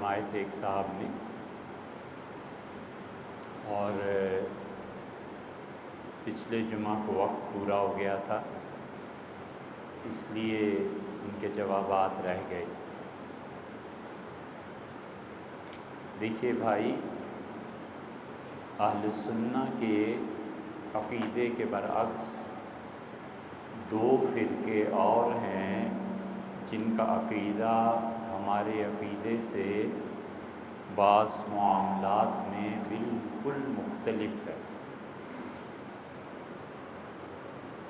فرمائے تھے ایک صاحب نے، اور پچھلے جمعہ کو وقت پورا ہو گیا تھا، اس لیے ان کے جوابات رہ گئے۔ دیکھیے بھائی، اہل سنہ کے عقیدے کے برعکس دو فرقے اور ہیں جن کا عقیدہ ہمارے عقیدے سے بعض معاملات میں بالکل مختلف ہے۔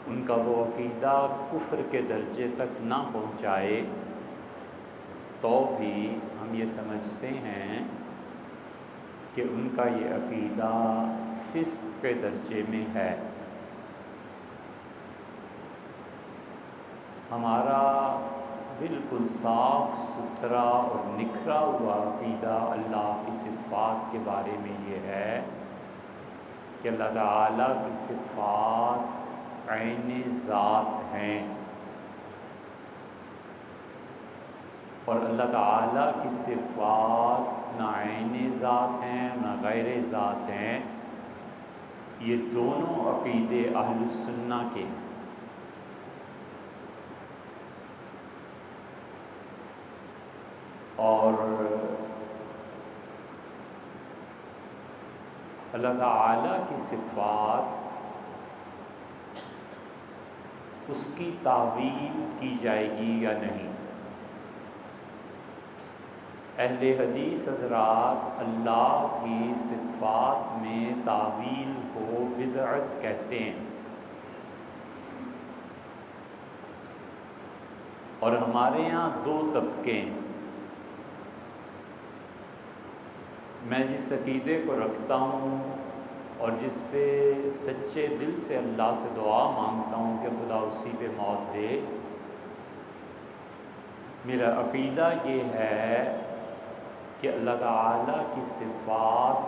ان کا وہ عقیدہ کفر کے درجے تک نہ پہنچائے تو بھی ہم یہ سمجھتے ہیں کہ ان کا یہ عقیدہ فسق کے درجے میں ہے۔ ہمارا بالکل صاف ستھرا اور نکھرا ہوا عقیدہ اللہ کی صفات کے بارے میں یہ ہے کہ اللہ تعالیٰ کی صفات عین ذات ہیں، اور اللہ تعالیٰ کی صفات نہ عین ذات ہیں نہ غیر ذات ہیں۔ یہ دونوں عقیدے اہل السنہ کے ہیں۔ اور اللہ تعالیٰ کی صفات اس کی تعویل کی جائے گی یا نہیں؟ اہل حدیث حضرات اللہ کی صفات میں تعویل کو بدعت کہتے ہیں، اور ہمارے یہاں دو طبقے ہیں۔ میں جس عقیدے کو رکھتا ہوں اور جس پہ سچے دل سے اللہ سے دعا مانگتا ہوں کہ خدا اسی پہ موت دے، میرا عقیدہ یہ ہے کہ اللہ تعالیٰ کی صفات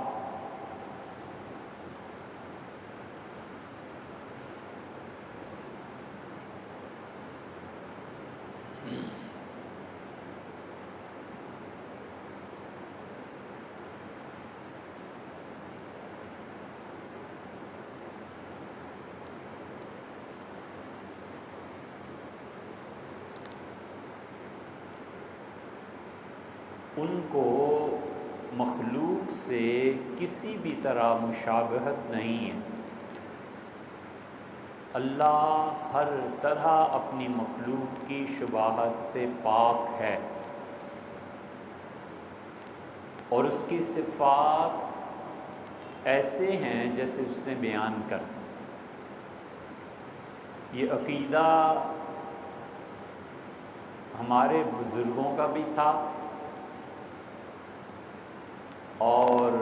ان کو مخلوق سے کسی بھی طرح مشابہت نہیں ہے۔ اللہ ہر طرح اپنی مخلوق کی شباہت سے پاک ہے، اور اس کی صفات ایسے ہیں جیسے اس نے بیان کر دی۔ یہ عقیدہ ہمارے بزرگوں کا بھی تھا اور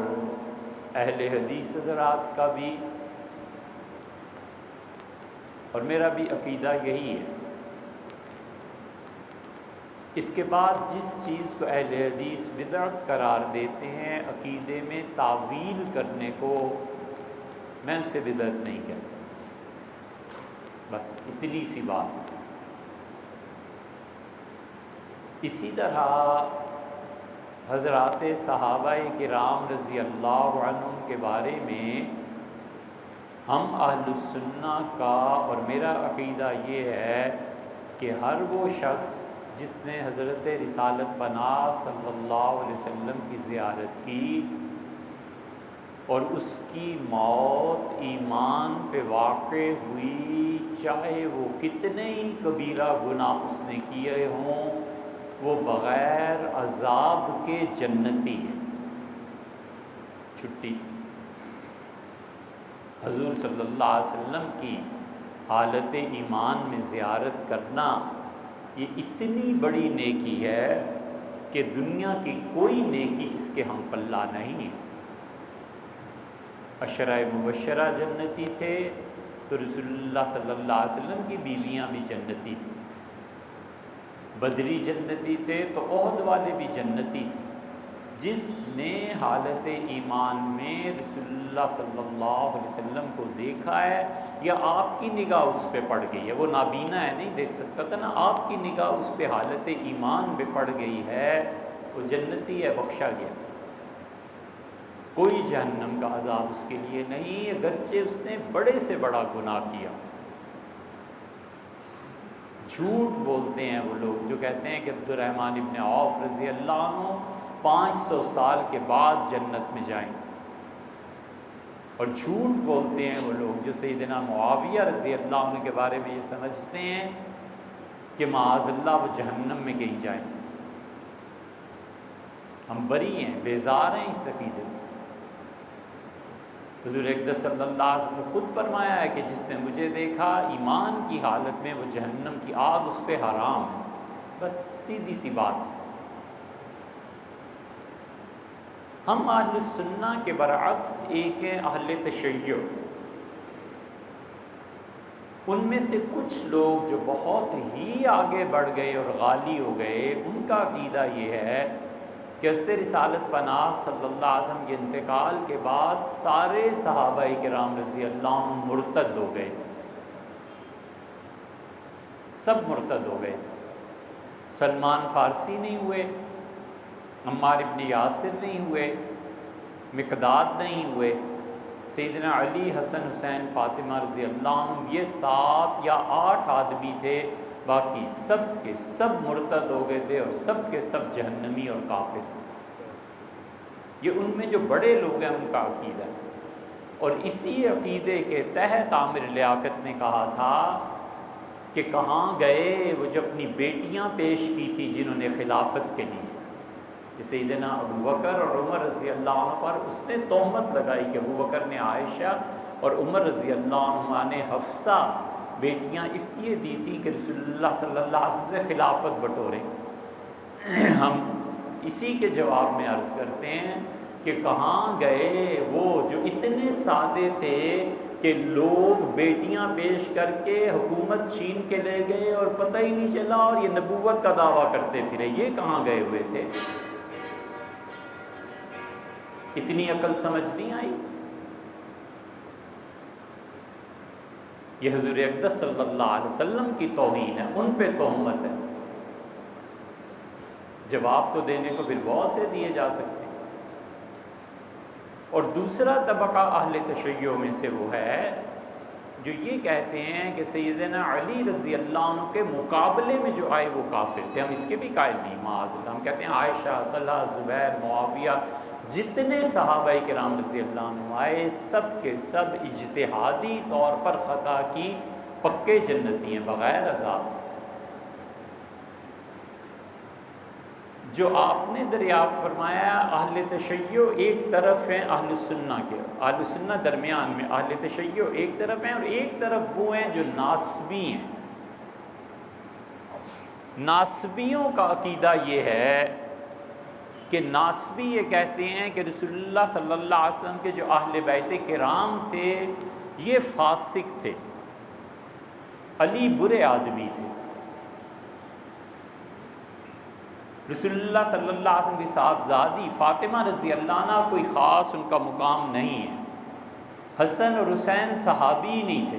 اہل حدیث حضرات کا بھی، اور میرا بھی عقیدہ یہی ہے۔ اس کے بعد جس چیز کو اہل حدیث بدعت قرار دیتے ہیں عقیدے میں تعویل کرنے کو، میں اسے بدعت نہیں کہتا۔ بس اتنی سی بات۔ اسی طرح حضرات صحابہ کرام رضی اللہ عنہم کے بارے میں ہم اہل السنہ کا اور میرا عقیدہ یہ ہے کہ ہر وہ شخص جس نے حضرت رسالت پناہ صلی اللہ علیہ وسلم کی زیارت کی اور اس کی موت ایمان پہ واقع ہوئی، چاہے وہ کتنے ہی کبیرہ گناہ اس نے کیے ہوں، وہ بغیر عذاب کے جنتی ہے۔ چھٹی حضور صلی اللہ علیہ وسلم کی حالت ایمان میں زیارت کرنا یہ اتنی بڑی نیکی ہے کہ دنیا کی کوئی نیکی اس کے ہم پلہ نہیں ہے۔ عشرہ مبشرہ جنتی تھے تو رسول اللہ صلی اللہ علیہ وسلم کی بیویاں بھی جنتی تھیں، بدری جنتی تھے تو احد والے بھی جنتی تھے۔ جس نے حالت ایمان میں رسول اللہ صلی اللہ علیہ وسلم کو دیکھا ہے یا آپ کی نگاہ اس پہ پڑ گئی ہے، وہ نابینا ہے نہیں دیکھ سکتا تھا نا، آپ کی نگاہ اس پہ حالت ایمان پہ پڑ گئی ہے، وہ جنتی ہے، بخشا گیا، کوئی جہنم کا عذاب اس کے لیے نہیں، اگرچہ اس نے بڑے سے بڑا گناہ کیا۔ جھوٹ بولتے ہیں وہ لوگ جو کہتے ہیں کہ عبد الرحمن ابن عوف رضی اللہ عنہ 500 سال کے بعد جنت میں جائیں، اور جھوٹ بولتے ہیں وہ لوگ جو سیدنا معاویہ رضی اللہ عنہ کے بارے میں یہ سمجھتے ہیں کہ معاذ اللہ وہ جہنم میں کہیں جائیں۔ ہم بری ہیں، بیزار ہیں اس عقیدے سے۔ حضور اقدس صلی اللہ علیہ وسلم نے خود فرمایا ہے کہ جس نے مجھے دیکھا ایمان کی حالت میں، وہ جہنم کی آگ اس پہ حرام ہے، بس سیدھی سی بات۔ ہم اہل السنہ کے برعکس ایک ہیں اہل تشیع۔ ان میں سے کچھ لوگ جو بہت ہی آگے بڑھ گئے اور غالی ہو گئے، ان کا عقیدہ یہ ہے کہ حضرت رسالت پناہ صلی اللہ علیہ وسلم کے انتقال کے بعد سارے صحابہ کرام رضی اللہ عنہ مرتد ہو گئے، سب مرتد ہو گئے۔ سلمان فارسی نہیں ہوئے، عمار ابن یاسر نہیں ہوئے، مقداد نہیں ہوئے، سیدنا علی، حسن، حسین، فاطمہ رضی اللہ عنہ، یہ 7 یا 8 آدمی تھے، باقی سب کے سب مرتد ہو گئے تھے اور سب کے سب جہنمی اور کافر تھے۔ یہ ان میں جو بڑے لوگ ہیں ان کا عقیدہ ہے، اور اسی عقیدے کے تحت عامر لیاقت نے کہا تھا کہ کہاں گئے وہ جو اپنی بیٹیاں پیش کی تھی جنہوں نے خلافت کے لیے، کہ سیدنا ابو بکر اور عمر رضی اللہ عنہ پر اس نے تہمت لگائی کہ ابو بکر نے عائشہ اور عمر رضی اللہ عنہ نے حفصہ بیٹیاں اس لیے دی تھی کہ رسول اللہ صلی اللہ علیہ وسلم سے خلافت بٹوریں۔ ہم اسی کے جواب میں عرض کرتے ہیں کہ کہاں گئے وہ جو اتنے سادے تھے کہ لوگ بیٹیاں پیش کر کے حکومت چھین کے لے گئے اور پتہ ہی نہیں چلا، اور یہ نبوت کا دعویٰ کرتے پھرے، یہ کہاں گئے ہوئے تھے؟ اتنی عقل سمجھ نہیں آئی؟ یہ حضور اقدس صلی اللہ علیہ وسلم کی توہین ہے، ان پہ تہمت ہے۔ جواب تو دینے کو پھر بہت سے دیے جا سکتے ہیں۔ اور دوسرا طبقہ اہل تشیع میں سے وہ ہے جو یہ کہتے ہیں کہ سیدنا علی رضی اللہ عنہ کے مقابلے میں جو آئے وہ کافر تھے، ہم اس کے بھی قائل نہیں، معاذ اللہ۔ ہم کہتے ہیں عائشہ، طلحہ، زبیر، معاویہ، جتنے صحابہ کرام رضی اللہ عنہ آئے سب کے سب اجتہادی طور پر خطا کی پکے جنتی ہیں بغیر عذاب۔ جو آپ نے دریافت فرمایا اہل تشیع ایک طرف ہیں اہل السنہ کے، اہل السنہ درمیان میں، اہل تشیع ایک طرف ہیں، اور ایک طرف وہ ہیں جو ناسبی ہیں۔ ناسبیوں کا عقیدہ یہ ہے کہ ناسبی یہ کہتے ہیں کہ رسول اللہ صلی اللہ علیہ وسلم کے جو اہل بیت کرام تھے یہ فاسق تھے، علی برے آدمی تھے، رسول اللہ صلی اللہ علیہ وسلم کی صاحبزادی فاطمہ رضی اللہ عنہ کوئی خاص ان کا مقام نہیں ہے، حسن اور حسین صحابی نہیں تھے،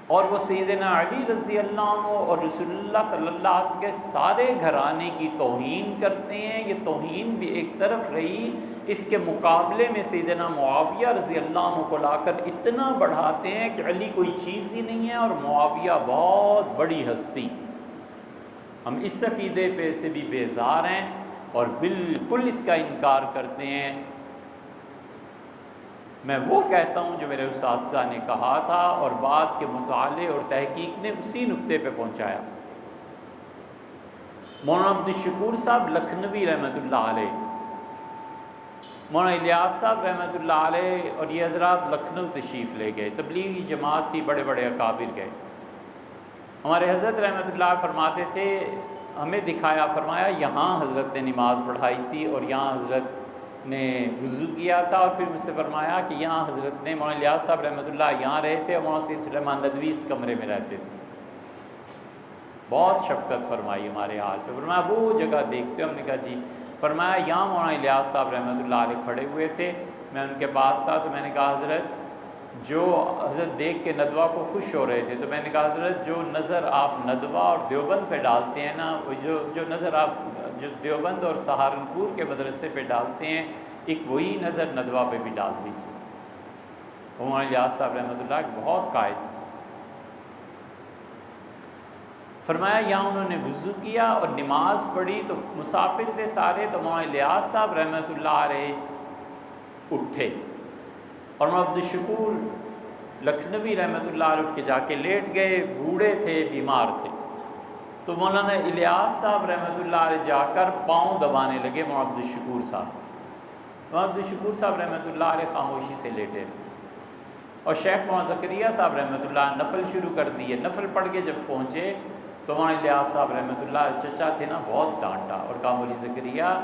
اور وہ سیدنا علی رضی اللہ عنہ اور رسول اللہ صلی اللہ علیہ وسلم کے سارے گھرانے کی توہین کرتے ہیں۔ یہ توہین بھی ایک طرف رہی، اس کے مقابلے میں سیدنا معاویہ رضی اللہ عنہ کو لا کر اتنا بڑھاتے ہیں کہ علی کوئی چیز ہی نہیں ہے اور معاویہ بہت بڑی ہستی۔ ہم اس عقیدے پہ سے بھی بیزار ہیں اور بالکل اس کا انکار کرتے ہیں۔ میں وہ کہتا ہوں جو میرے اساتذہ نے کہا تھا اور بعد کے مطالعے اور تحقیق نے اسی نقطے پہ پہنچایا۔ مولانا عبدالشکور صاحب لکھنوی رحمۃ اللہ علیہ، مولانا الیاس صاحب رحمۃ اللہ علیہ، اور یہ حضرات لکھنؤ تشریف لے گئے، تبلیغی جماعت تھی، بڑے بڑے اکابر گئے۔ ہمارے حضرت رحمۃ اللہ فرماتے تھے، ہمیں دکھایا، فرمایا یہاں حضرت نے نماز پڑھائی تھی اور یہاں حضرت نے وضو کیا تھا، اور پھر مجھ سے فرمایا کہ یہاں حضرت نے، مولانا الیاس صاحب رحمۃ اللہ یہاں رہے تھے اور مولانا سید سلیمان ندوی اس کمرے میں رہتے تھے۔ بہت شفقت فرمائی ہمارے حال پہ، فرمایا وہ جگہ دیکھتے ہو؟ ہم نے کہا جی۔ فرمایا یہاں مولانا الیاس صاحب رحمۃ اللہ علیہ کھڑے ہوئے تھے، میں ان کے پاس تھا تو میں نے کہا حضرت جو حضرت دیکھ کے ندوہ کو خوش ہو رہے تھے، تو میں نے کہا حضرت جو نظر آپ ندوہ اور دیوبند پہ ڈالتے ہیں نا، جو نظر آپ جو دیوبند اور سہارنپور کے مدرسے پہ ڈالتے ہیں، ایک وہی نظر ندوہ پہ بھی ڈال دیجیے۔ مولانا الیاس صاحب رحمۃ اللہ ایک بہت قائد، فرمایا یہاں انہوں نے وضو کیا اور نماز پڑھی تو مسافر تھے سارے، تو مولانا الیاس صاحب رحمۃ اللہ علیہ اٹھے، اور مولانا عبدالشکور لکھنوی رحمۃ اللہ علیہ اٹھ کے جا کے لیٹ گئے، بوڑھے تھے، بیمار تھے، تو مولانا الیاس صاحب رحمۃ اللہ علیہ جا کر پاؤں دبانے لگے مولانا عبدالشکور صاحب۔ مولانا عبدالشکور صاحب رحمۃ اللہ علیہ خاموشی سے لیٹے، اور شیخ مولانا زکریا صاحب رحمۃ اللہ نفل شروع کر دیے۔ نفل پڑھ کے جب پہنچے تو مولانا الیاس صاحب رحمۃ اللہ چچا تھے نا، بہت ڈانٹا اور کہا مولانا زکریا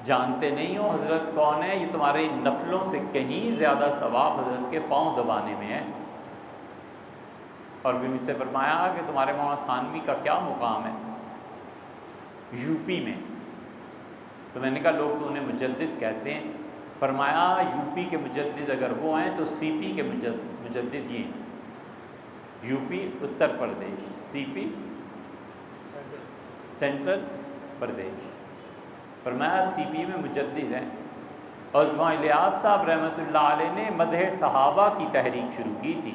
جانتے نہیں ہو حضرت کون ہے؟ یہ تمہارے نفلوں سے کہیں زیادہ ثواب حضرت کے پاؤں دبانے میں ہے۔ اور بھی مجھ سے فرمایا کہ تمہارے مولانا تھانوی کا کیا مقام ہے یو پی میں؟ تو میں نے کہا لوگ تو انہیں مجدد کہتے ہیں۔ فرمایا یو پی کے مجدد اگر وہ ہیں تو سی پی کے مجدد یہ ہیں، یو پی اتر پردیش، سی پی سینٹرل پردیش۔ فرمایا سی پی میں مجدد ہیں۔ اور مولانا الیاس صاحب رحمۃ اللہ علیہ نے مدح صحابہ کی تحریک شروع کی تھی۔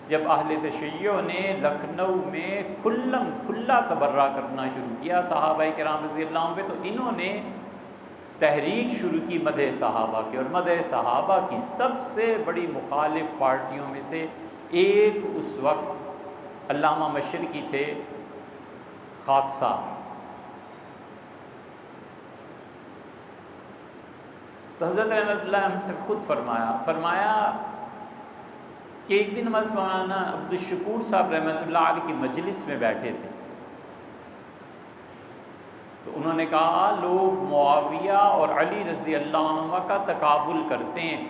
جب اہل تشیع نے لکھنؤ میں کھلا تبرہ کرنا شروع کیا صحابہ کرام رضی اللہ عنہ پہ، تو انہوں نے تحریک شروع کی مدح صحابہ کی، اور مدح صحابہ کی سب سے بڑی مخالف پارٹیوں میں سے ایک اس وقت علامہ مشرقی تھے، خاکسار۔ تو حضرت رحمۃ اللہ ہم سے خود فرمایا کہ ایک دن مولانا عبدالشکور صاحب رحمۃ اللہ علیہ کی مجلس میں بیٹھے تھے، تو انہوں نے کہا لوگ معاویہ اور علی رضی اللہ عنہ کا تقابل کرتے ہیں،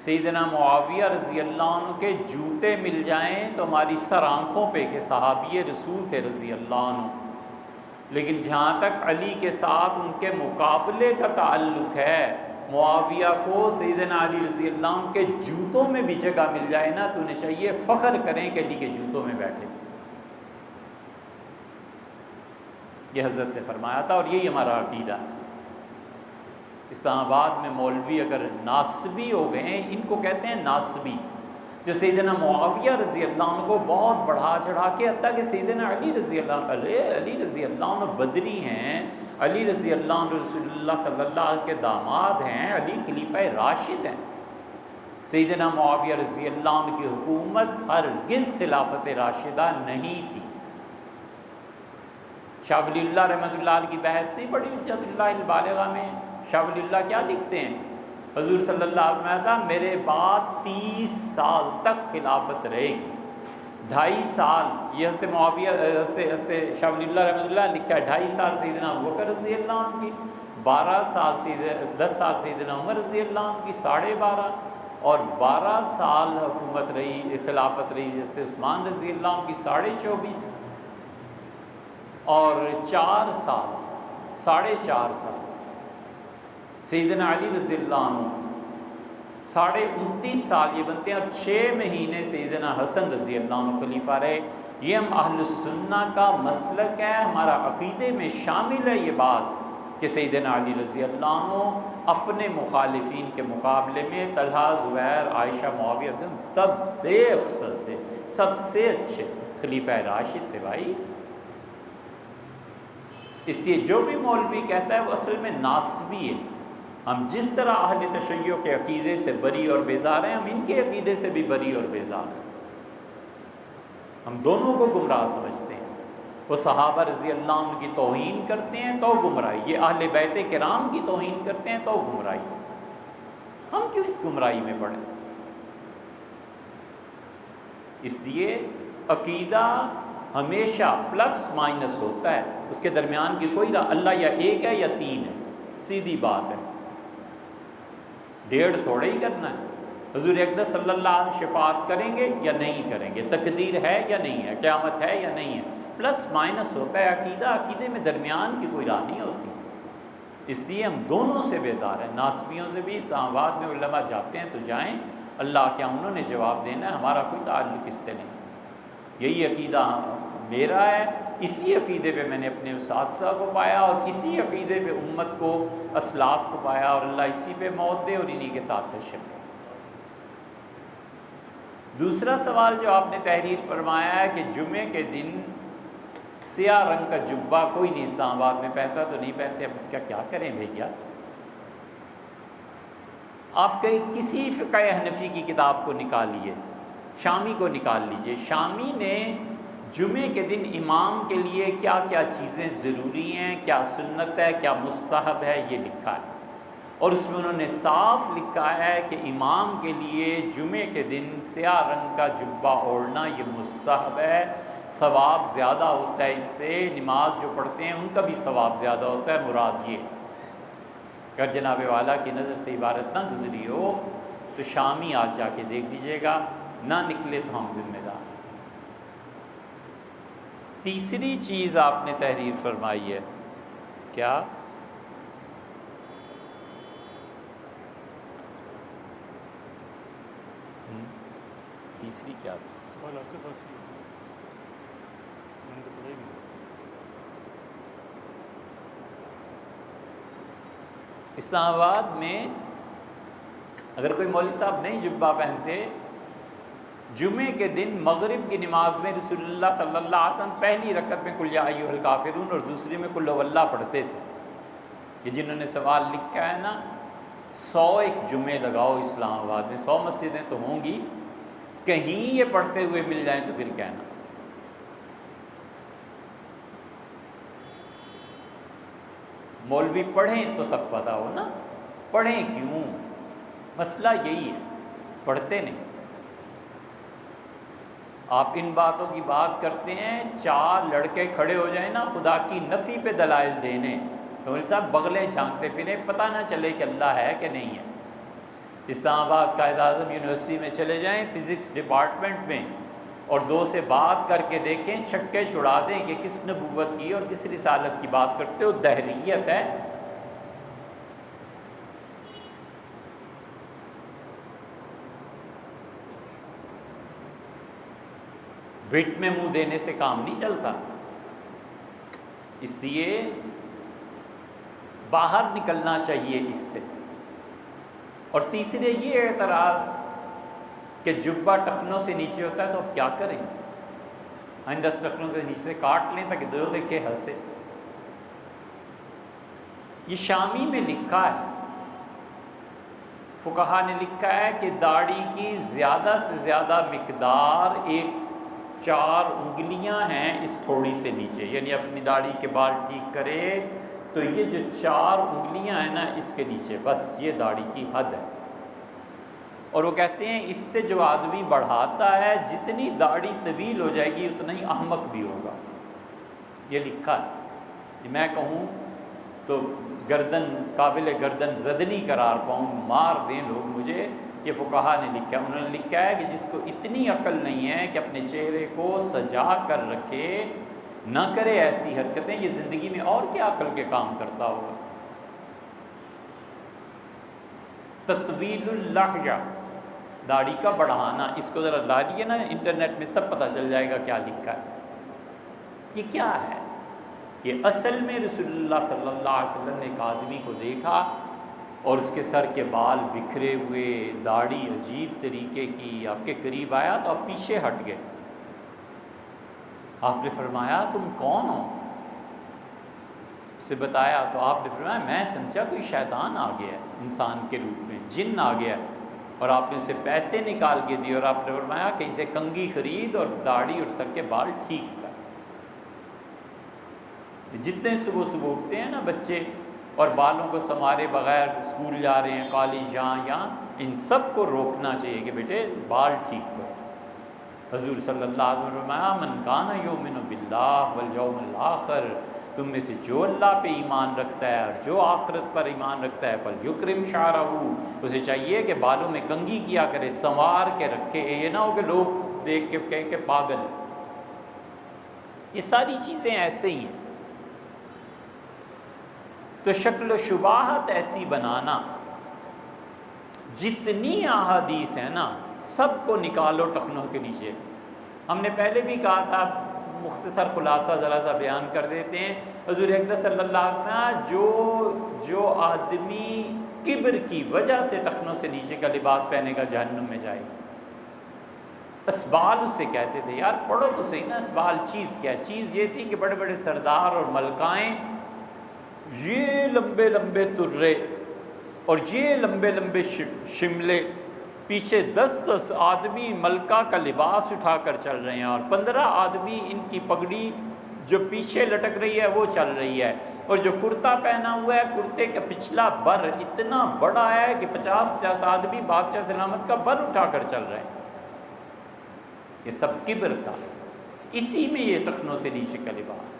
سیدنا معاویہ رضی اللہ عنہ کے جوتے مل جائیں تو ہماری سر آنکھوں پہ کہ صحابی رسول تھے رضی اللہ عنہ، لیکن جہاں تک علی کے ساتھ ان کے مقابلے کا تعلق ہے، معاویہ کو سیدنا علی رضی اللہ عنہ کے جوتوں میں بھی جگہ مل جائے نا تو انہیں چاہیے فخر کریں کہ علی کے جوتوں میں بیٹھے۔ یہ حضرت نے فرمایا تھا، اور یہی ہمارا عقیدہ ہے۔ اسلام آباد میں مولوی اگر ناصبی ہو گئے ہیں، ان کو کہتے ہیں ناصبی، جو سیدنا معاویہ رضی اللہ عنہ کو بہت بڑھا چڑھا کے، حتیٰ کہ سیدنا علی رضی اللہ عنہ بدری ہیں، علی رضی اللہ عنہ رسول اللہ صلی اللہ علیہ وسلم کے داماد ہیں، علی خلیفہ راشد ہیں۔ سیدنا معاویہ رضی اللہ عنہ کی حکومت ہرگز خلافت راشدہ نہیں تھی۔ شاہ ولی اللہ رحمۃ اللہ علیہ کی بحث نہیں پڑھی حجت اللہ البالغہ میں؟ شاہ ولی اللہ کیا لکھتے ہیں؟ حضور صلی اللہ علیہ وسلم کہا میرے بعد 30 سال تک خلافت رہے گی، 2.5 سال یہ حضرت معاویہ حضرت شاہ ولی اللہ رحمۃ اللہ لکھا ہے 2.5 سال سیدنا ابوبکر رضی اللہ عنہ کی، 10 سال سیدنا عمر رضی اللہ عنہ کی، 12.5 اور 12 سال حکومت رہی، خلافت رہی حضرت عثمان رضی اللہ عنہ کی 24.5 اور 4 سال 4.5 سال سیدنا علی رضی اللہ عنہ، 29.5 سال یہ بنتے ہیں، اور 6 مہینے سیدنا حسن رضی اللہ عنہ خلیفہ رہے۔ یہ ہم اہل السنہ کا مسلک ہے، ہمارا عقیدے میں شامل ہے یہ بات کہ سیدنا علی رضی اللہ عنہ اپنے مخالفین کے مقابلے میں طلحہ، زبیر، عائشہ، معاویہ سب سے افضل تھے، سب سے اچھے خلیفہ راشد تھے بھائی۔ اس لیے جو بھی مولوی کہتا ہے وہ اصل میں ناصبی ہے۔ ہم جس طرح اہل تشیع کے عقیدے سے بری اور بیزار ہیں، ہم ان کے عقیدے سے بھی بری اور بیزار ہیں۔ ہم دونوں کو گمراہ سمجھتے ہیں۔ وہ صحابہ رضی اللہ عنہ کی توہین کرتے ہیں تو گمراہی، یہ اہل بیت کرام کی توہین کرتے ہیں تو گمراہی۔ ہم کیوں اس گمراہی میں پڑیں؟ اس لیے عقیدہ ہمیشہ پلس مائنس ہوتا ہے، اس کے درمیان کی کوئی اللہ یا ایک ہے یا 3 ہے، سیدھی بات ہے، 1.5 تھوڑے ہی کرنا ہے۔ حضور اقدس صلی اللہ علیہ وسلم شفاعت کریں گے یا نہیں کریں گے، تقدیر ہے یا نہیں ہے، قیامت ہے یا نہیں ہے، پلس مائنس ہوتا ہے عقیدہ۔ عقیدے میں درمیان کی کوئی راہ نہیں ہوتی۔ اس لیے ہم دونوں سے بیزار ہیں، ناسبیوں سے بھی۔ اسلام آباد میں علماء جاتے ہیں تو جائیں، اللہ کیا انہوں نے جواب دینا ہے، ہمارا کوئی تعلق اس سے نہیں۔ یہی عقیدہ میرا ہے، اسی عقیدے پہ میں نے اپنے اساتذہ کو پایا، اور اسی عقیدے پہ امت کو، اسلاف کو پایا، اور اللہ اسی پہ موت دے اور انہی کے ساتھ حشر کرے۔ دوسرا سوال جو آپ نے تحریر فرمایا ہے کہ جمعے کے دن سیاہ رنگ کا جبہ کوئی نہیں اسلام آباد میں پہنتا، تو نہیں پہنتے، اب اس کا کیا کریں بھیا؟ آپ کسی فقہ حنفی کی کتاب کو نکالیے، شامی کو نکال لیجئے، شامی نے جمعے کے دن امام کے لیے کیا کیا چیزیں ضروری ہیں، کیا سنت ہے، کیا مستحب ہے، یہ لکھا ہے، اور اس میں انہوں نے صاف لکھا ہے کہ امام کے لیے جمعے کے دن سیاہ رنگ کا جبہ اوڑھنا یہ مستحب ہے، ثواب زیادہ ہوتا ہے، اس سے نماز جو پڑھتے ہیں ان کا بھی ثواب زیادہ ہوتا ہے۔ مراد یہ، اگر جناب والا کی نظر سے عبارت نہ گزری ہو تو شامی آج جا کے دیکھ لیجئے گا، نہ نکلے تو ہم ذمہ دار۔ تیسری چیز آپ نے تحریر فرمائی ہے، کیا؟ تیسری کیا تھی؟ سوال آپ کے پاس ہی ہے، میں نے تو پڑھا ہی نہیں۔ اسلام آباد میں اگر کوئی مولوی صاحب نہیں جبہ پہنتے، جمعے کے دن مغرب کی نماز میں رسول اللہ صلی اللہ علیہ وسلم پہلی رکعت میں قل یا ایھا الکافرون اور دوسری میں قل ھو اللہ پڑھتے تھے۔ یہ جنہوں نے سوال لکھا ہے نا، 101 جمعے لگاؤ اسلام آباد میں، 100 مسجدیں تو ہوں گی، کہیں یہ پڑھتے ہوئے مل جائیں تو پھر کہنا۔ مولوی پڑھیں تو تب پتہ ہو نا، پڑھیں کیوں؟ مسئلہ یہی ہے، پڑھتے نہیں۔ آپ ان باتوں کی بات کرتے ہیں، 4 لڑکے کھڑے ہو جائیں نا خدا کی نفی پہ دلائل دینے، تو مولوی صاحب بغلیں جھانکتے پھریں، پتہ نہ چلے کہ اللہ ہے کہ نہیں ہے۔ اسلام آباد قائد اعظم یونیورسٹی میں چلے جائیں، فزکس ڈپارٹمنٹ میں، اور 2 سے بات کر کے دیکھیں، چھکے چھڑا دیں کہ کس نبوت کی اور کس رسالت کی بات کرتے ہو، دہریت ہے۔ بٹ میں منہ دینے سے کام نہیں چلتا، اس لیے باہر نکلنا چاہیے اس سے۔ اور تیسرے یہ اعتراض کہ جبہ ٹخنوں سے نیچے ہوتا ہے تو اب کیا کریں؟ آئندہ ٹخنوں کے نیچے سے کاٹ لیں تاکہ جو دیکھے ہنسے۔ یہ شامی میں لکھا ہے، فقہا نے لکھا ہے کہ داڑھی کی زیادہ سے زیادہ مقدار 4 انگلیاں ہیں اس تھوڑی سے نیچے، یعنی اپنی داڑھی کے بال ٹھیک کرے تو یہ جو 4 انگلیاں ہیں نا اس کے نیچے، بس یہ داڑھی کی حد ہے۔ اور وہ کہتے ہیں اس سے جو آدمی بڑھاتا ہے، جتنی داڑھی طویل ہو جائے گی اتنا ہی احمق بھی ہوگا۔ یہ لکھا ہے، میں کہوں تو گردن قابل گردن زدنی قرار پاؤں، مار دیں لوگ مجھے، یہ فقہا نے لکھا ہے۔ انہوں نے لکھا ہے کہ جس کو اتنی عقل نہیں ہے کہ اپنے چہرے کو سجا کر رکھے، نہ کرے ایسی حرکتیں، یہ زندگی میں اور کیا عقل کے کام کرتا ہوگا۔ تطویل اللحیہ، داڑھی کا بڑھانا، اس کو ذرا ڈالیے نا انٹرنیٹ میں، سب پتہ چل جائے گا کیا لکھا ہے۔ یہ کیا ہے؟ یہ اصل میں رسول اللہ صلی اللہ علیہ وسلم نے ایک آدمی کو دیکھا اور اس کے سر کے بال بکھرے ہوئے، داڑھی عجیب طریقے کی، آپ کے قریب آیا تو آپ پیچھے ہٹ گئے۔ آپ نے فرمایا تم کون ہو؟ اس سے بتایا تو آپ نے فرمایا میں سمجھا کوئی شیطان آ گیا ہے، انسان کے روپ میں جن آ گیا ہے، اور آپ نے اسے پیسے نکال کے دیے، اور آپ نے فرمایا کہ اسے کنگھی خرید اور داڑھی اور سر کے بال ٹھیک کر۔ جتنے صبح صبح اٹھتے ہیں نا بچے اور بالوں کو سنوارے بغیر اسکول جا رہے ہیں، کالج یہاں، ان سب کو روکنا چاہیے کہ بیٹے بال ٹھیک کرو۔ حضور صلی اللہ علیہ وسلم نے فرمایا من کان یؤمن باللہ والیوم الآخر، تم میں سے جو اللہ پہ ایمان رکھتا ہے اور جو آخرت پر ایمان رکھتا ہے فلیکرم شعرہ، اسے چاہیے کہ بالوں میں کنگھی کیا کرے، سنوار کے رکھے، یہ نہ ہو کہ لوگ دیکھ کے کہیں کہ پاگل۔ یہ ساری چیزیں ایسے ہی ہیں۔ تو شکل و شباہت ایسی بنانا، جتنی احادیث ہیں نا سب کو نکالو ٹخنوں کے نیچے۔ ہم نے پہلے بھی کہا تھا، مختصر خلاصہ ذرا سا بیان کر دیتے ہیں۔ حضور اقدس صلی اللہ علیہ وسلم جو آدمی کبر کی وجہ سے ٹخنوں سے نیچے کا لباس پہنے گا جہنم میں جائے گا۔ اسبال اسے کہتے تھے، یار پڑھو تو صحیح نا اسبال چیز کیا ہے؟ چیز یہ تھی کہ بڑے بڑے سردار اور ملکائیں یہ لمبے لمبے ترے اور یہ لمبے لمبے شملے، پیچھے 10 آدمی ملکہ کا لباس اٹھا کر چل رہے ہیں، اور 15 آدمی ان کی پگڑی جو پیچھے لٹک رہی ہے وہ چل رہی ہے، اور جو کرتا پہنا ہوا ہے کرتے کا پچھلا بر اتنا بڑا ہے کہ 50 آدمی بادشاہ سلامت کا بر اٹھا کر چل رہے ہیں۔ یہ سب کبر کا، اسی میں یہ ٹخنوں سے نیچے کا لباس۔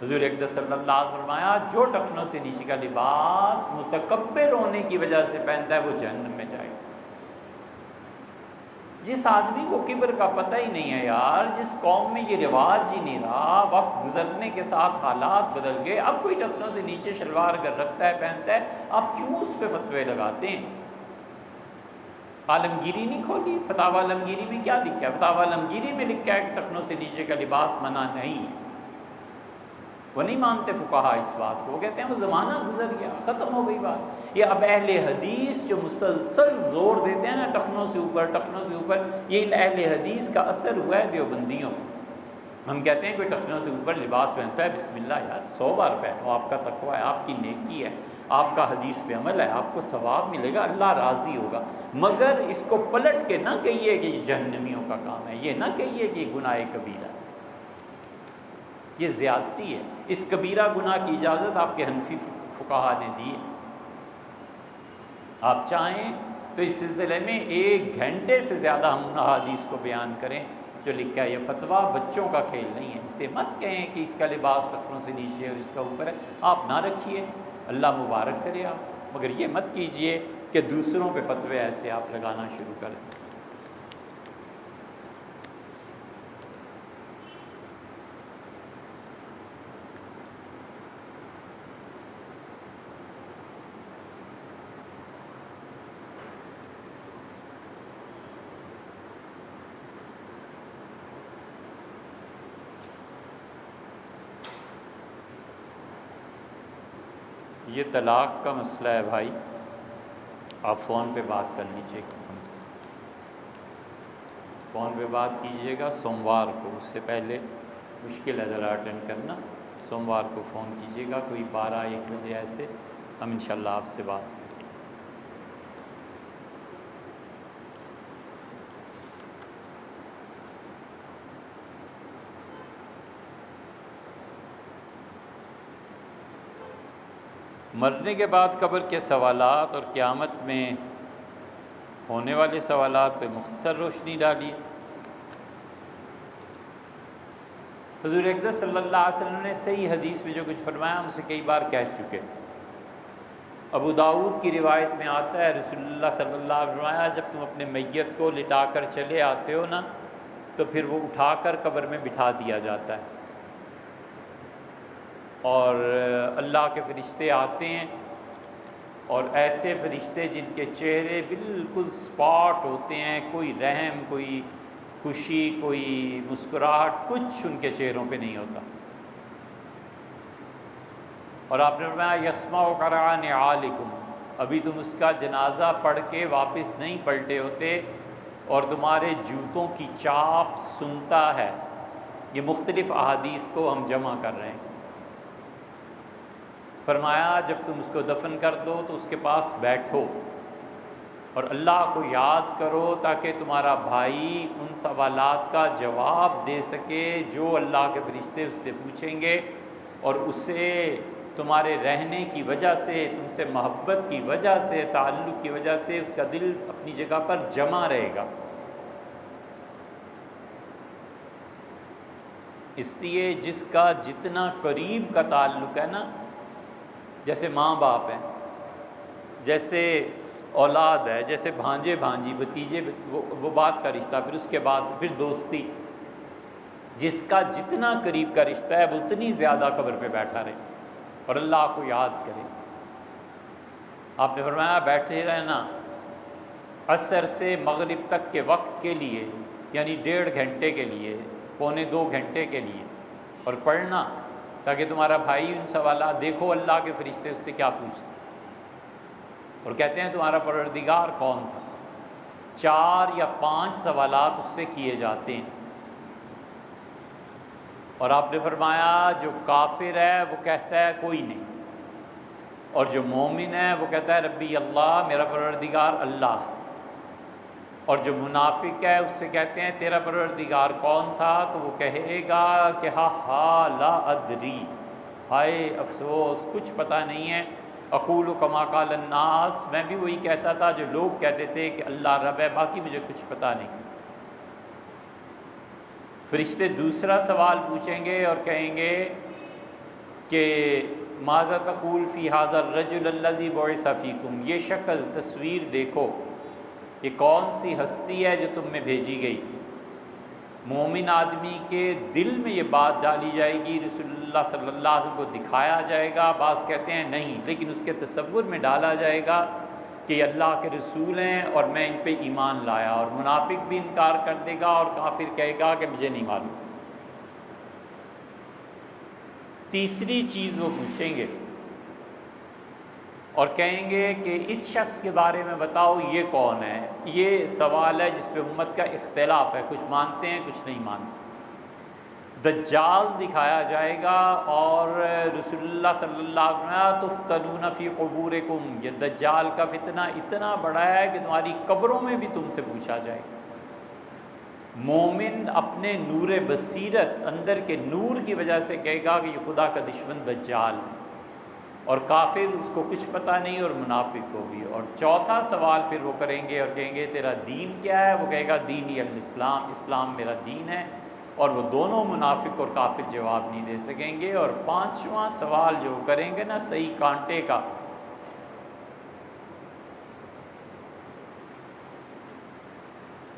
حضور اقدس صلی اللہ علیہ وسلم فرمایا جو ٹخنوں سے نیچے کا لباس متکبر ہونے کی وجہ سے پہنتا ہے وہ جہنم میں جائے گا۔ جس آدمی کو کبر کا پتہ ہی نہیں ہے یار، جس قوم میں یہ رواج ہی نہیں رہا، وقت گزرنے کے ساتھ حالات بدل گئے، اب کوئی ٹخنوں سے نیچے شلوار اگر رکھتا ہے پہنتا ہے، آپ کیوں اس پہ فتوے لگاتے ہیں؟ عالمگیری نہیں کھولی؟ فتاوی عالمگیری میں کیا لکھا ہے؟ فتاوی عالمگیری میں لکھا ہے کہ ٹخنوں سے نیچے کا لباس منع نہیں ہے۔ وہ نہیں مانتے فقہا اس بات کو، وہ کہتے ہیں وہ زمانہ گزر گیا، ختم ہو گئی بات۔ یہ اب اہل حدیث جو مسلسل زور دیتے ہیں نا ٹخنوں سے اوپر ٹخنوں سے اوپر، یہ ان اہل حدیث کا اثر ہوا ہے دیوبندیوں پر۔ ہم کہتے ہیں کوئی ٹخنوں سے اوپر لباس پہنتا ہے، بسم اللہ یار 100 بار پہنو، آپ کا تقویٰ ہے، آپ کی نیکی ہے، آپ کا حدیث پہ عمل ہے، آپ کو ثواب ملے گا، اللہ راضی ہوگا، مگر اس کو پلٹ کے نہ کہیے کہ یہ جہنمیوں کا کام ہے، یہ نہ کہیے کہ یہ گناہ کبیرہ ہے، یہ زیادتی ہے۔ اس کبیرہ گناہ کی اجازت آپ کے حنفی فقہا نے دی ہے۔ آپ چاہیں تو اس سلسلے میں 1 گھنٹے سے زیادہ ہم ان احادیث کو بیان کریں جو لکھا ہے۔ یہ فتویٰ بچوں کا کھیل نہیں ہے، اس سے مت کہیں کہ اس کا لباس ٹخنوں سے نیچے ہے اور اس کا اوپر ہے، آپ نہ رکھیے، اللہ مبارک کرے آپ، مگر یہ مت کیجئے کہ دوسروں پہ فتوے ایسے آپ لگانا شروع کر دیں۔ یہ طلاق کا مسئلہ ہے بھائی، آپ فون پہ بات کر لیجیے گا ہم سے، فون پہ بات کیجیے گا سوموار کو، اس سے پہلے مشکل ہے ذرا اٹینڈ کرنا، سوموار کو فون کیجیے گا کوئی 12-1 بجے ایسے، ہم انشاءاللہ آپ سے بات کریں۔ مرنے کے بعد قبر کے سوالات اور قیامت میں ہونے والے سوالات پہ مختصر روشنی ڈالیے۔ حضور اقدس صلی اللہ علیہ وسلم نے صحیح حدیث میں جو کچھ فرمایا ہم سے کئی بار کہہ چکے۔ ابو داؤد کی روایت میں آتا ہے رسول اللہ صلی اللہ علیہ وسلم فرمایا جب تم اپنے میت کو لٹا کر چلے آتے ہو نا تو پھر وہ اٹھا کر قبر میں بٹھا دیا جاتا ہے، اور اللہ کے فرشتے آتے ہیں، اور ایسے فرشتے جن کے چہرے بالکل سپاٹ ہوتے ہیں، کوئی رحم، کوئی خوشی، کوئی مسکراہٹ، کچھ ان کے چہروں پہ نہیں ہوتا، اور آپ نے فرمایا یسمع قرع نعالکم، ابھی تم اس کا جنازہ پڑھ کے واپس نہیں پلٹے ہوتے اور تمہارے جوتوں کی چاپ سنتا ہے۔ یہ مختلف احادیث کو ہم جمع کر رہے ہیں۔ فرمایا جب تم اس کو دفن کر دو تو اس کے پاس بیٹھو اور اللہ کو یاد کرو تاکہ تمہارا بھائی ان سوالات کا جواب دے سکے جو اللہ کے فرشتے اس سے پوچھیں گے، اور اسے تمہارے رہنے کی وجہ سے، تم سے محبت کی وجہ سے، تعلق کی وجہ سے اس کا دل اپنی جگہ پر جمع رہے گا۔ اس لیے جس کا جتنا قریب کا تعلق ہے نا، جیسے ماں باپ ہیں، جیسے اولاد ہے، جیسے بھانجے بھانجی بھتیجے، وہ بات کا رشتہ، پھر اس کے بعد پھر دوستی، جس کا جتنا قریب کا رشتہ ہے وہ اتنی زیادہ قبر پہ بیٹھا رہے۔ اور اللہ کو یاد کرے۔ آپ نے فرمایا بیٹھے رہنا عصر سے مغرب تک کے وقت کے لیے، یعنی 1.5 گھنٹے کے لیے، 1.25 گھنٹے کے لیے، اور پڑھنا تاکہ تمہارا بھائی ان سوالات، دیکھو اللہ کے فرشتے اس سے کیا پوچھتے اور کہتے ہیں تمہارا پروردگار کون تھا۔ 4 یا 5 سوالات اس سے کیے جاتے ہیں، اور آپ نے فرمایا جو کافر ہے وہ کہتا ہے کوئی نہیں، اور جو مومن ہے وہ کہتا ہے ربی اللہ، میرا پروردگار اللہ، اور جو منافق ہے اس سے کہتے ہیں تیرا پروردگار کون تھا، تو وہ کہے گا کہ ہا لا ادری، ہائے افسوس کچھ پتہ نہیں ہے، اقول کما قال الناس، میں بھی وہی کہتا تھا جو لوگ کہتے تھے کہ اللہ رب ہے، باقی مجھے کچھ پتہ نہیں۔ فرشتے دوسرا سوال پوچھیں گے اور کہیں گے کہ ماذا تقول فی ھذا الرجل الذی بعث فیکم، یہ شکل تصویر دیکھو، یہ کون سی ہستی ہے جو تم میں بھیجی گئی تھی۔ مومن آدمی کے دل میں یہ بات ڈالی جائے گی، رسول اللہ صلی اللہ علیہ وسلم کو دکھایا جائے گا، بعض کہتے ہیں نہیں، لیکن اس کے تصور میں ڈالا جائے گا کہ یہ اللہ کے رسول ہیں اور میں ان پہ ایمان لایا، اور منافق بھی انکار کر دے گا اور کافر کہے گا کہ مجھے نہیں معلوم۔ تیسری چیز وہ پوچھیں گے اور کہیں گے کہ اس شخص کے بارے میں بتاؤ یہ کون ہے۔ یہ سوال ہے جس پہ امت کا اختلاف ہے، کچھ مانتے ہیں کچھ نہیں مانتے۔ دجال دکھایا جائے گا اور رسول اللہ صلی اللہ علیہ وسلم تفتنون فی قبورکم، یہ دجال کا فتنہ اتنا بڑا ہے کہ تمہاری قبروں میں بھی تم سے پوچھا جائے گا۔ مومن اپنے نور بصیرت، اندر کے نور کی وجہ سے کہے گا کہ یہ خدا کا دشمن دجال ہے، اور کافر اس کو کچھ پتہ نہیں، اور منافق کو بھی۔ اور چوتھا سوال پھر وہ کریں گے اور کہیں گے تیرا دین کیا ہے، وہ کہے گا دینی الاسلام، اسلام میرا دین ہے، اور وہ دونوں منافق اور کافر جواب نہیں دے سکیں گے۔ اور پانچواں سوال جو کریں گے نا صحیح کانٹے کا،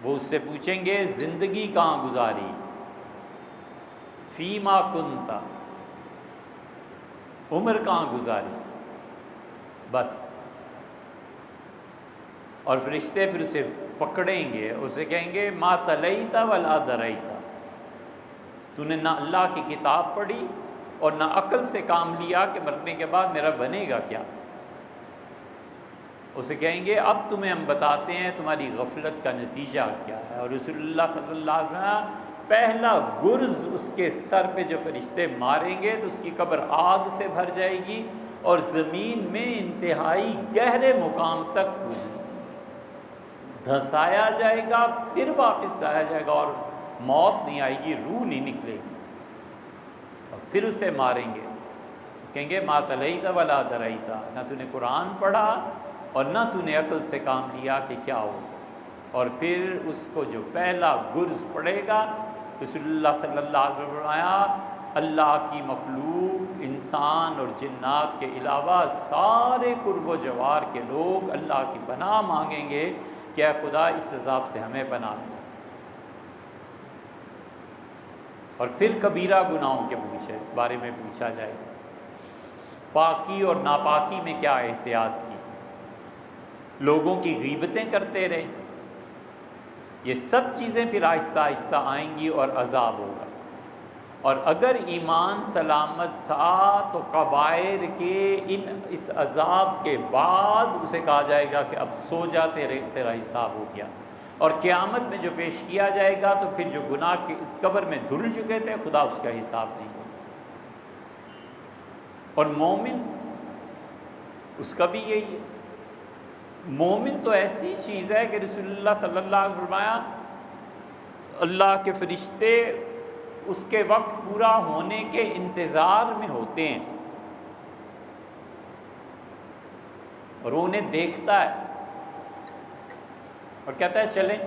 وہ اس سے پوچھیں گے زندگی کہاں گزاری، فیما کنتا، عمر کہاں گزاری، بس۔ اور فرشتے پھر اسے پکڑیں گے، اسے کہیں گے ما تلیت ولا دریت، تو نے نہ اللہ کی کتاب پڑھی اور نہ عقل سے کام لیا کہ مرنے کے بعد میرا بنے گا کیا۔ اسے کہیں گے اب تمہیں ہم بتاتے ہیں تمہاری غفلت کا نتیجہ کیا ہے۔ اور رسول اللہ صلی اللہ علیہ وسلم پہلا گرز اس کے سر پہ جو فرشتے ماریں گے تو اس کی قبر آگ سے بھر جائے گی، اور زمین میں انتہائی گہرے مقام تک دھنسایا جائے گا، پھر واپس لایا جائے گا، اور موت نہیں آئے گی، روح نہیں نکلے گی، اور پھر اسے ماریں گے، کہیں گے ما تلیت ولا دریت، نہ تو نے قرآن پڑھا اور نہ تو نے عقل سے کام لیا کہ کیا ہو۔ اور پھر اس کو جو پہلا گرز پڑے گا، رسول اللہ صلی اللہ علیہ وسلم آیا، اللہ کی مخلوق انسان اور جنات کے علاوہ سارے قرب و جوار کے لوگ اللہ کی پناہ مانگیں گے کہ اے خدا اس عذاب سے ہمیں پناہ دے۔ اور پھر کبیرہ گناہوں کے بارے میں پوچھا جائے گا، پاکی اور ناپاکی میں کیا احتیاط کی، لوگوں کی غیبتیں کرتے رہے، یہ سب چیزیں پھر آہستہ آہستہ آئیں گی اور عذاب ہوگا۔ اور اگر ایمان سلامت تھا تو کبائر کے اس عذاب کے بعد اسے کہا جائے گا کہ اب سو جا، تیرا حساب ہو گیا، اور قیامت میں جو پیش کیا جائے گا تو پھر جو گناہ کے قبر میں دھل چکے تھے خدا اس کا حساب نہیں ہوگا۔ اور مومن اس کا بھی یہی ہے، مومن تو ایسی چیز ہے کہ رسول اللہ صلی اللہ علیہ وسلم فرمایا اللہ کے فرشتے اس کے وقت پورا ہونے کے انتظار میں ہوتے ہیں، اور وہ انہیں دیکھتا ہے اور کہتا ہے چلیں،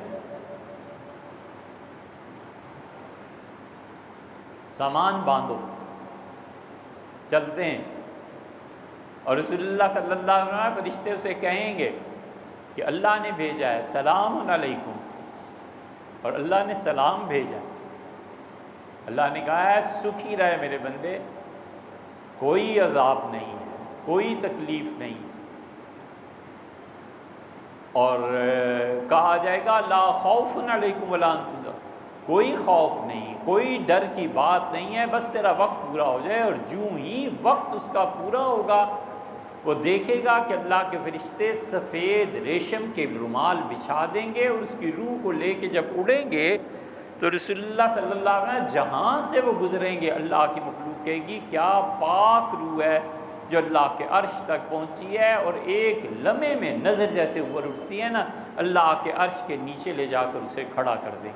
سامان باندھو، چلتے ہیں۔ اور رسول اللہ صلی اللہ علیہ وسلم فرشتے اسے کہیں گے کہ اللہ نے بھیجا ہے، سلام علیکم، اور اللہ نے سلام بھیجا، اللہ نے کہا ہے سکھی رہے میرے بندے، کوئی عذاب نہیں ہے، کوئی تکلیف نہیں، اور کہا جائے گا لا خوف علیکم ولا انتم تحزنون، کوئی خوف نہیں، کوئی ڈر کی بات نہیں ہے، بس تیرا وقت پورا ہو جائے۔ اور جو ہی وقت اس کا پورا ہوگا وہ دیکھے گا کہ اللہ کے فرشتے سفید ریشم کے رومال بچھا دیں گے، اور اس کی روح کو لے کے جب اڑیں گے تو رسول اللہ صلی اللہ علیہ وسلم جہاں سے وہ گزریں گے اللہ کی مخلوق کہے گی کیا پاک روح ہے جو اللہ کے عرش تک پہنچی ہے، اور ایک لمحے میں نظر جیسے اوپر اٹھتی ہے نا، اللہ کے عرش کے نیچے لے جا کر اسے کھڑا کر دیں۔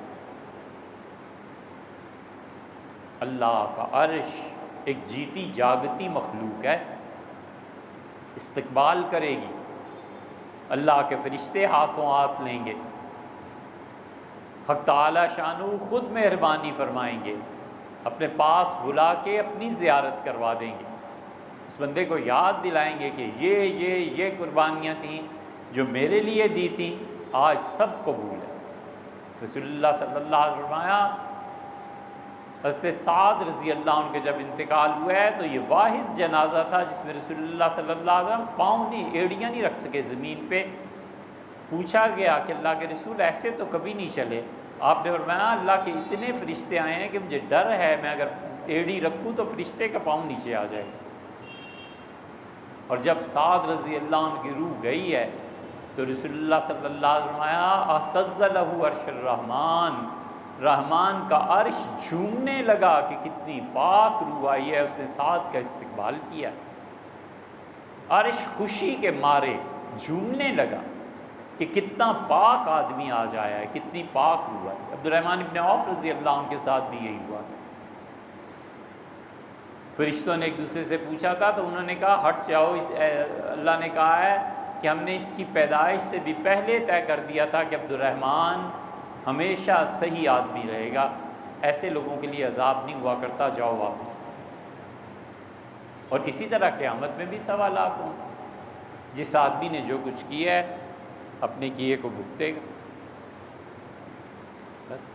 اللہ کا عرش ایک جیتی جاگتی مخلوق ہے، استقبال کرے گی، اللہ کے فرشتے ہاتھوں ہاتھ لیں گے، حق تعالی شانو خود مہربانی فرمائیں گے، اپنے پاس بلا کے اپنی زیارت کروا دیں گے، اس بندے کو یاد دلائیں گے کہ یہ قربانیاں تھیں جو میرے لیے دی تھیں، آج سب قبول ہے۔ رسول اللہ صلی اللہ علیہ وسلم فرمایا حضرت سعد رضی اللہ عنہ کے جب انتقال ہوا ہے تو یہ واحد جنازہ تھا جس میں رسول اللہ صلی اللہ علیہ وسلم پاؤں نہیں، ایڑیاں نہیں رکھ سکے زمین پہ۔ پوچھا گیا کہ اللہ کے رسول ایسے تو کبھی نہیں چلے، آپ نے فرمایا اللہ کے اتنے فرشتے آئے ہیں کہ مجھے ڈر ہے میں اگر ایڑی رکھوں تو فرشتے کا پاؤں نیچے آ جائے۔ اور جب سعد رضی اللہ عنہ کی روح گئی ہے تو رسول اللہ صلی اللہ علیہ وسلم فرمایا اہتز لہ عرش الرحمن، رحمان کا عرش جھومنے لگا کہ کتنی پاک روح آئی ہے، اس نے سعد کا استقبال کیا، عرش خوشی کے مارے جھومنے لگا کہ کتنا پاک آدمی آ جایا ہے، کتنی پاک روح ہے۔ عبد الرحمن ابن عوف رضی اللہ عنہ کے ساتھ بھی یہی ہوا تھا، فرشتوں نے ایک دوسرے سے پوچھا تھا تو انہوں نے کہا ہٹ جاؤ، اللہ نے کہا ہے کہ ہم نے اس کی پیدائش سے بھی پہلے طے کر دیا تھا کہ عبد الرحمن ہمیشہ صحیح آدمی رہے گا، ایسے لوگوں کے لیے عذاب نہیں ہوا کرتا، جاؤ واپس۔ اور اسی طرح قیامت میں بھی سوالات ہوں، جس آدمی نے جو کچھ کیا ہے اپنے کیے کو بھگتے گا، بس۔